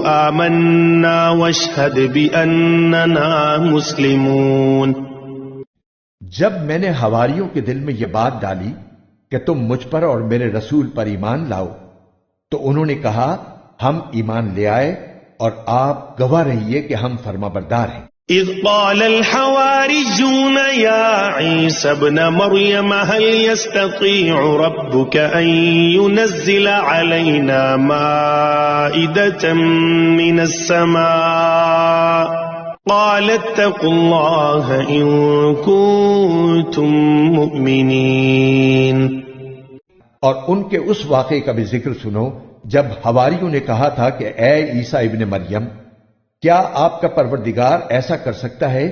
آمنا واشهد بأننا مسلمون۔ جب میں نے حواریوں کے دل میں یہ بات ڈالی کہ تم مجھ پر اور میرے رسول پر ایمان لاؤ، تو انہوں نے کہا ہم ایمان لے آئے اور آپ گواہ رہیے کہ ہم فرمانبردار ہیں۔ اذ قال الحواريون يا عيسى ابن مريم هل يستطيع ربك أن ينزل علينا مائدة من السماء قال اتقوا الله إن كنتم مؤمنين۔ اور ان کے اس واقعے کا بھی ذکر سنو جب حواریوں نے کہا تھا کہ اے عیسیٰ ابن مریم، کیا آپ کا پروردگار ایسا کر سکتا ہے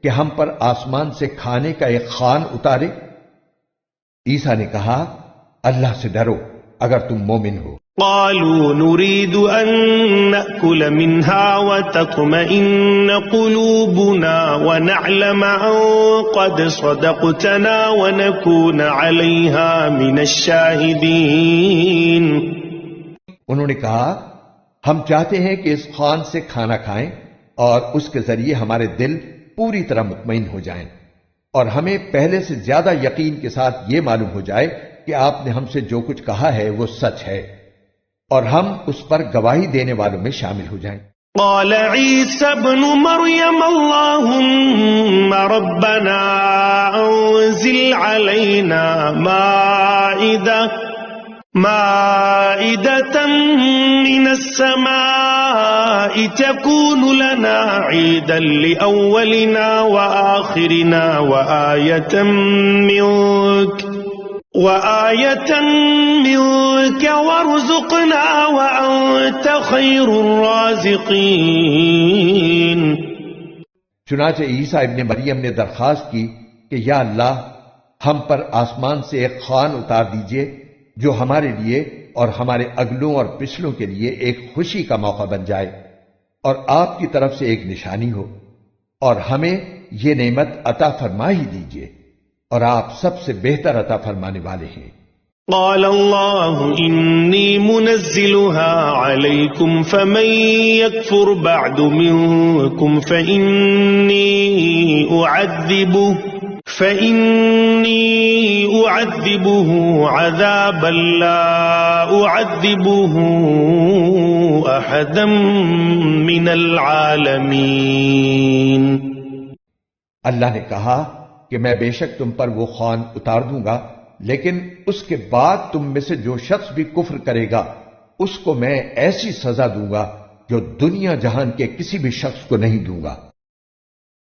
کہ ہم پر آسمان سے کھانے کا ایک خوان اتارے؟ عیسیٰ نے کہا اللہ سے ڈرو اگر تم مومن ہو۔ قالوا نريد أن نأكل منها وتطمئن قلوبنا ونعلم أن قد صدقتنا ونكون عليها من الشاهدين۔ انہوں نے کہا ہم چاہتے ہیں کہ اس خوان سے کھانا کھائیں اور اس کے ذریعے ہمارے دل پوری طرح مطمئن ہو جائیں، اور ہمیں پہلے سے زیادہ یقین کے ساتھ یہ معلوم ہو جائے کہ آپ نے ہم سے جو کچھ کہا ہے وہ سچ ہے، اور ہم اس پر گواہی دینے والوں میں شامل ہو جائیں۔ قال عيسى ابن مريم اللهم ربنا أنزل علينا مائدة من السماء تكون لنا عيدا لأولنا وآخرنا وآية منك وارزقنا وأنت خير الرازقين۔ چنانچہ عیسیٰ ابن مریم نے درخواست کی کہ یا اللہ ہم پر آسمان سے ایک خوان اتار دیجئے جو ہمارے لیے اور ہمارے اگلوں اور پچھلوں کے لیے ایک خوشی کا موقع بن جائے، اور آپ کی طرف سے ایک نشانی ہو، اور ہمیں یہ نعمت عطا فرما ہی دیجئے، اور آپ سب سے بہتر عطا فرمانے والے ہیں۔ قال الله إني منزلها عليكم فمن يكفر بعد منكم فإني أعذبه عذابا لا أعذبه أحدا من العالمين۔ اللہ نے کہا کہ میں بے شک تم پر وہ خوان اتار دوں گا، لیکن اس کے بعد تم میں سے جو شخص بھی کفر کرے گا اس کو میں ایسی سزا دوں گا جو دنیا جہان کے کسی بھی شخص کو نہیں دوں گا۔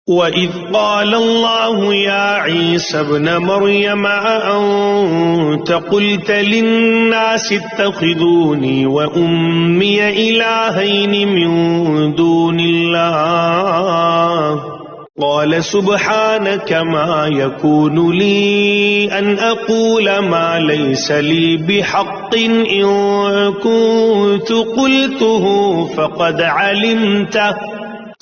وَإِذْ قَالَ اللَّهُ يَا عِيسَى ابْنَ مَرْيَمَ أَأَنْتَ قُلْتَ لِلنَّاسِ اتَّخِذُونِي وَأُمِّيَ إِلَٰهَيْنِ مِن دُونِ اللَّهِ قال سبحانك ما يكون لي أن أقول ما ليس لي بحق إن كنت قلته فقد علمته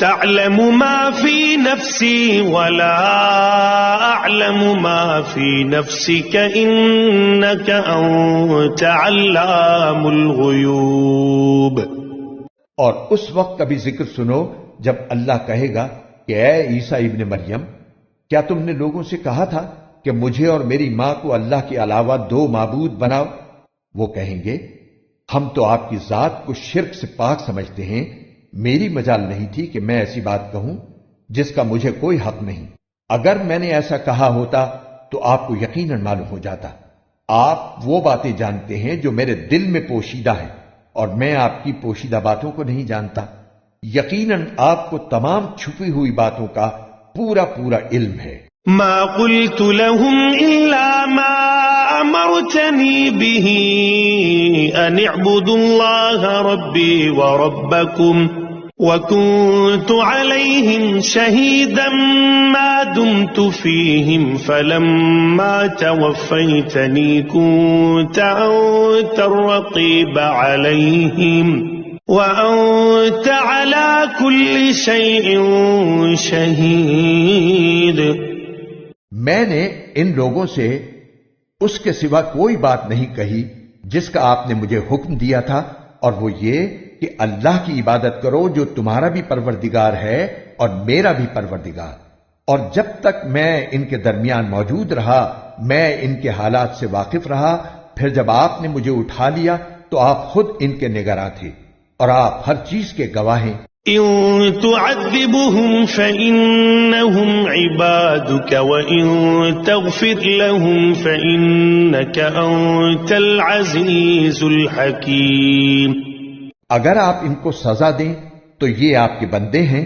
تعلم ما في نفسي ولا أعلم ما في نفسك إنك أنت علام الغيوب۔ اور اس وقت کا بھی ذکر سنو جب اللہ کہے گا کہ اے عیسیٰ ابن مریم، کیا تم نے لوگوں سے کہا تھا کہ مجھے اور میری ماں کو اللہ کے علاوہ دو معبود بناؤ؟ وہ کہیں گے ہم تو آپ کی ذات کو شرک سے پاک سمجھتے ہیں، میری مجال نہیں تھی کہ میں ایسی بات کہوں جس کا مجھے کوئی حق نہیں۔ اگر میں نے ایسا کہا ہوتا تو آپ کو یقیناً معلوم ہو جاتا۔ آپ وہ باتیں جانتے ہیں جو میرے دل میں پوشیدہ ہیں، اور میں آپ کی پوشیدہ باتوں کو نہیں جانتا۔ یقیناً آپ کو تمام چھپی ہوئی باتوں کا پورا علم ہے۔ ما قلت لهم إلا ما أمرتني به أن اعبدوا الله ربي وربكم وكنت عليهم شهيدا ما دمت فيهم فلما توفيتني كنت أنت الرقيب عليهم وأنت على كل شيء شهيد۔ میں نے ان لوگوں سے اس کے سوا کوئی بات نہیں کہی جس کا آپ نے مجھے حکم دیا تھا، اور وہ یہ کہ اللہ کی عبادت کرو جو تمہارا بھی پروردگار ہے اور میرا بھی پروردگار، اور جب تک میں ان کے درمیان موجود رہا میں ان کے حالات سے واقف رہا، پھر جب آپ نے مجھے اٹھا لیا تو آپ خود ان کے نگراں تھے اور آپ ہر چیز کے گواہ ہیں۔ إن تعذبهم فإنهم عبادك وإن تغفر لهم فإنك أنت العزيز الحكيم۔ اگر آپ ان کو سزا دیں تو یہ آپ کے بندے ہیں،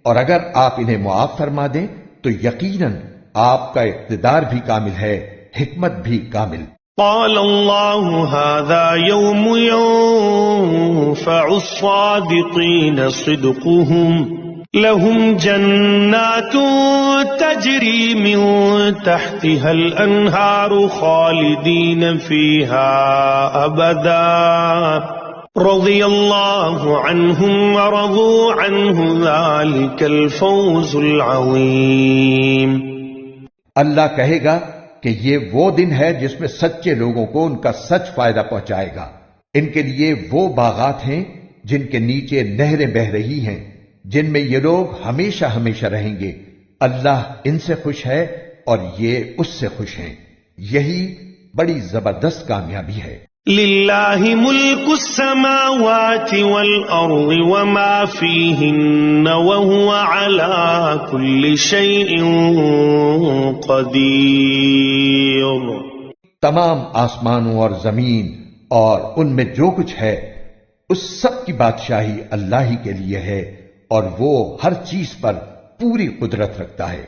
اور اگر آپ انہیں معاف فرما دیں تو یقیناً آپ کا اقتدار بھی کامل ہے، حکمت بھی کامل۔ قال الله هذا يوم ينفع الصادقين صدقهم لهم جنات تجري من تحتها الأنهار خالدين فيها أبدا رضي الله عنهم ورضوا عنه ذلك الفوز العظيم۔ اللہ کہے گا کہ یہ وہ دن ہے جس میں سچے لوگوں کو ان کا سچ فائدہ پہنچائے گا، ان کے لیے وہ باغات ہیں جن کے نیچے نہریں بہ رہی ہیں، جن میں یہ لوگ ہمیشہ ہمیشہ رہیں گے۔ اللہ ان سے خوش ہے اور یہ اس سے خوش ہیں، یہی بڑی زبردست کامیابی ہے۔ للہ ملک السماوات والارض وما فیہن وهو على كل شیء قدیر۔ تمام آسمانوں اور زمین اور ان میں جو کچھ ہے اس سب کی بادشاہی اللہ ہی کے لیے ہے، اور وہ ہر چیز پر پوری قدرت رکھتا ہے۔